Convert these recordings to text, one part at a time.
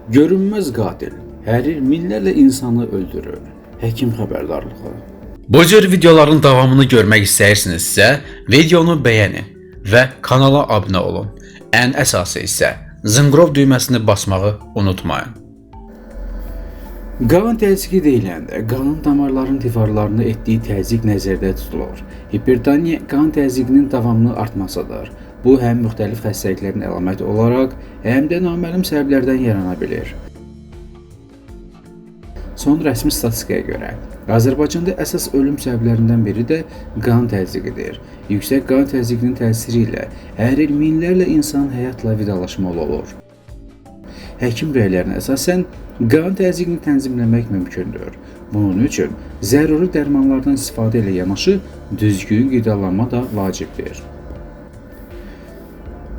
Görünməz qatil hər il minlərlə insanı öldürür. Həkim xəbərdarlığı. Bu cür videoların davamını görmək istəyirsinizsə, videonu bəyənin və kanala abunə olun. Ən əsası isə zınqrov düyməsini basmağı unutmayın. Qan təzyiqi deyiləndə qanın damarların divarlarına etdiyi təzyiq nəzərdə tutulur. Hipertoniya qan təzyiqinin davamlı artmasıdır. Bu həm müxtəlif xəstəliklərin əlaməti olaraq, həm də naməlum səbəblərdən yarana bilir. Son rəsmi statistikaya görə, Azərbaycanda əsas ölüm səbəblərindən biri də qan təzyiqidir. Yüksək qan təzyiqinin təsiri ilə hər il minlərlə insan həyatla vidalaşmalı olur. Həkim rəylərinə əsasən qan təzyiqini tənzimləmək mümkündür. Bunun üçün zəruri dərmanlardan istifadə ilə yanaşı düzgün qidalanma da vacibdir.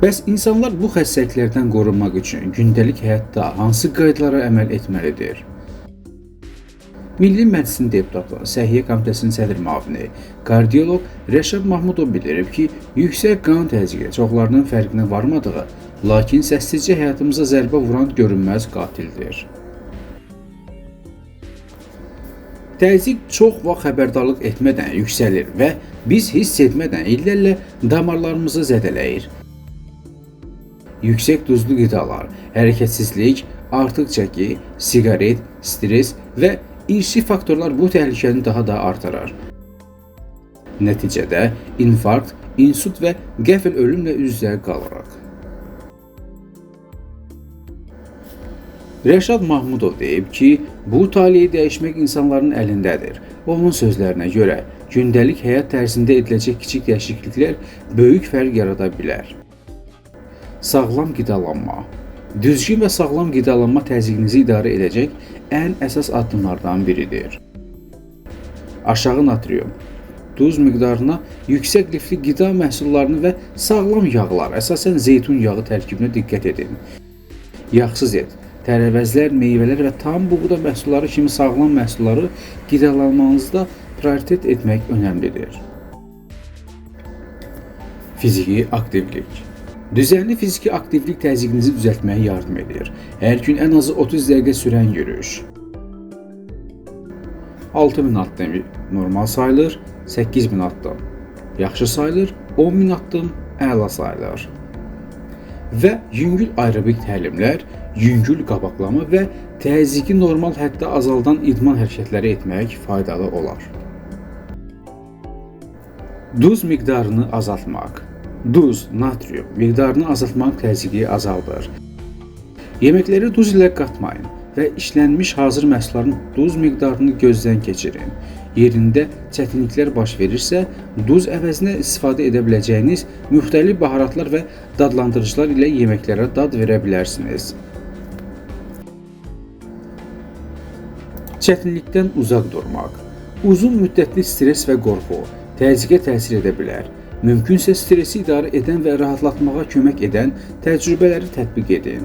Bəs insanlar bu xəstəliklərdən qorunmaq üçün gündəlik həyatda hansı qaydalara əməl etməlidir? Milli Məclisin deputatı, Səhiyyə Komitəsinin sədr müavini, kardioloq Rəşad Mahmudov bildirib ki, yüksək qan təzyiqi çoxlarının fərqinə varmadığı, lakin səssizcə həyatımıza zərbə vuran görünməz qatildir. Təzyiq çox vaxt xəbərdarlıq etmədən yüksəlir və biz hiss etmədən illərlə damarlarımızı zədələyir. Yüksək duzlu qidalar, hərəkətsizlik, artıq çəki, siqaret, stres və irsi faktorlar bu təhlükəni daha da artırar. Nəticədə infarkt, insult və qəfil ölümlə üz-üzə qalırıq. Rəşad Mahmudov deyib ki, bu taleyi dəyişmək insanların əlindədir. Onun sözlərinə görə, gündəlik həyat tərzində ediləcək kiçik dəyişikliklər böyük fərq yarada bilər. Sağlam qidalanma. Düzgün və sağlam qidalanma təzyiqinizi idarə edəcək ən əsas addımlardan biridir. Aşağı natrium, duz miqdarına, yüksək lifli qida məhsullarını və sağlam yağlar, əsasən zeytun yağı tərkibinə diqqət edin. Yağsız et, tərəvəzlər, meyvələr və tam buğda məhsulları kimi sağlam məhsulları qidalanmanızda prioritet etmək önəmlidir. Fiziki aktivlik. Düzənli fiziki aktivlik təzyiqinizi düzəltməyə yardım edir. Hər gün ən azı 30 dəqiqə sürən yürüyüş. 6000 addım normal sayılır, 8000 addım yaxşı sayılır, 10000 addım əla sayılır. Və yüngül aerobik təlimlər, yüngül qabaqlama və təzyiqi normal həddə azaldan idman hərəkətləri etmək faydalı olar. Duz miqdarını azaltmaq. Duz, natrium miqdarını azaltmaq təzyiqi azaldır. Yeməkləri duz ilə qatmayın və işlənmiş hazır məhsulların duz miqdarını gözdən keçirin. Yerində çətinliklər baş verirsə, duz əvəzinə istifadə edə biləcəyiniz müxtəlif baharatlar və dadlandırıcılar ilə yeməklərə dad verə bilərsiniz. Çətinlikdən uzaq durmaq. Uzun müddətli stres və qorxu təzyiqə təsir edə bilər. Mümkünsə stresi idarə edən və rahatlatmağa kömək edən təcrübələri tətbiq edin.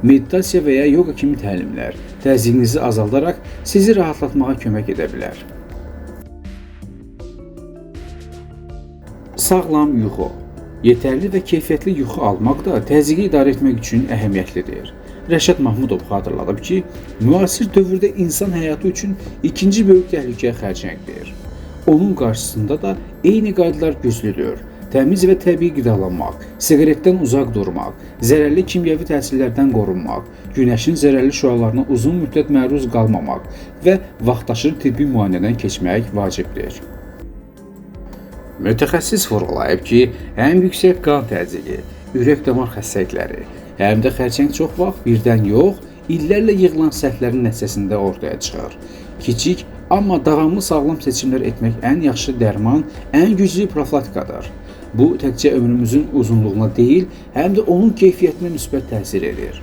Meditasiya və ya yoga kimi təlimlər təzyiqinizi azaldaraq sizi rahatlatmağa kömək edə bilər. Sağlam yuxu. Yetərli və keyfiyyətli yuxu almaq da təzyiqi idarə etmək üçün əhəmiyyətlidir. Rəşad Mahmudov xatırladıb ki, müasir dövrdə insan həyatı üçün ikinci böyük təhlükə xərçəngdir. Onun qarşısında da eyni qaydalar güclüdür. Təmiz və təbii qidalanmaq, siqaretdən uzaq durmaq, zərərli kimyəvi təsirlərdən qorunmaq, günəşin zərərli şüalarına uzun müddət məruz qalmamaq və vaxtaşırı tibbi müayinədən keçmək vacibdir. Mütəxəssis vurğulayıb ki, həm yüksək qan təzyiqi, ürək-damar xəstəlikləri, həm də xərçəng çox vaxt birdən yox, illərlə yığılan səhvlərin nəticəsində ortaya çıxır. Kiçik, amma davamlı sağlam seçimlər etmək ən yaxşı dərman, ən güclü profilaktikadır. Bu, təkcə ömrümüzün uzunluğuna deyil, həm də onun keyfiyyətinə müsbət təsir edir.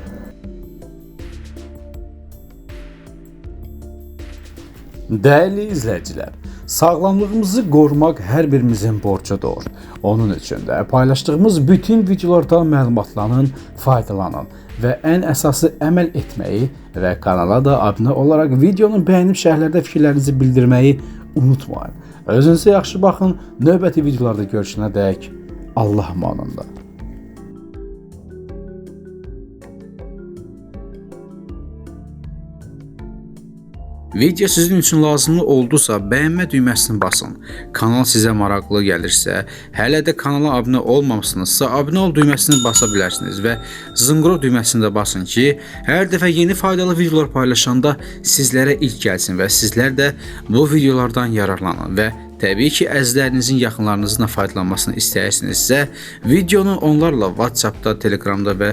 Dəyərli izləyicilər, sağlamlığımızı qorumaq hər birimizin borcudur. Onun üçün də paylaşdığımız bütün videolardan məlumatlanın, faydalanın və ən əsası əməl etməyi və kanala da abunə olaraq videonu bəyənib şərhlərdə fikirlərinizi bildirməyi unutmayın. Özünüzə yaxşı baxın, növbəti videolarda görüşənədək Allah amanında. Video sizin üçün lazımlı oldusa bəyənmə düyməsini basın. Kanal sizə maraqlı gəlirsə, hələ də kanala abunə olmamışsınızsa, abunə ol düyməsini basa bilərsiniz və zınqrov düyməsini də basın ki, hər dəfə yeni faydalı videolar paylaşanda sizlərə ilk gəlsin və sizlər də bu videolardan yararlanın və təbii ki, əzizlərinizin yaxınlarınızın da faydalanmasını istəyirsinizsə, videonu onlarla WhatsAppda, Telegramda və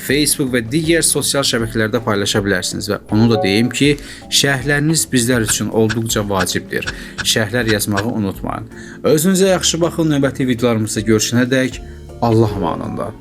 Facebook və digər sosial şəbəkələrdə paylaşa bilərsiniz və onu da deyim ki, şərhləriniz bizlər üçün olduqca vacibdir. Şərhlər yazmağı unutmayın. Özünüzə yaxşı baxın, növbəti videolarımızda görüşənədək Allah amanında.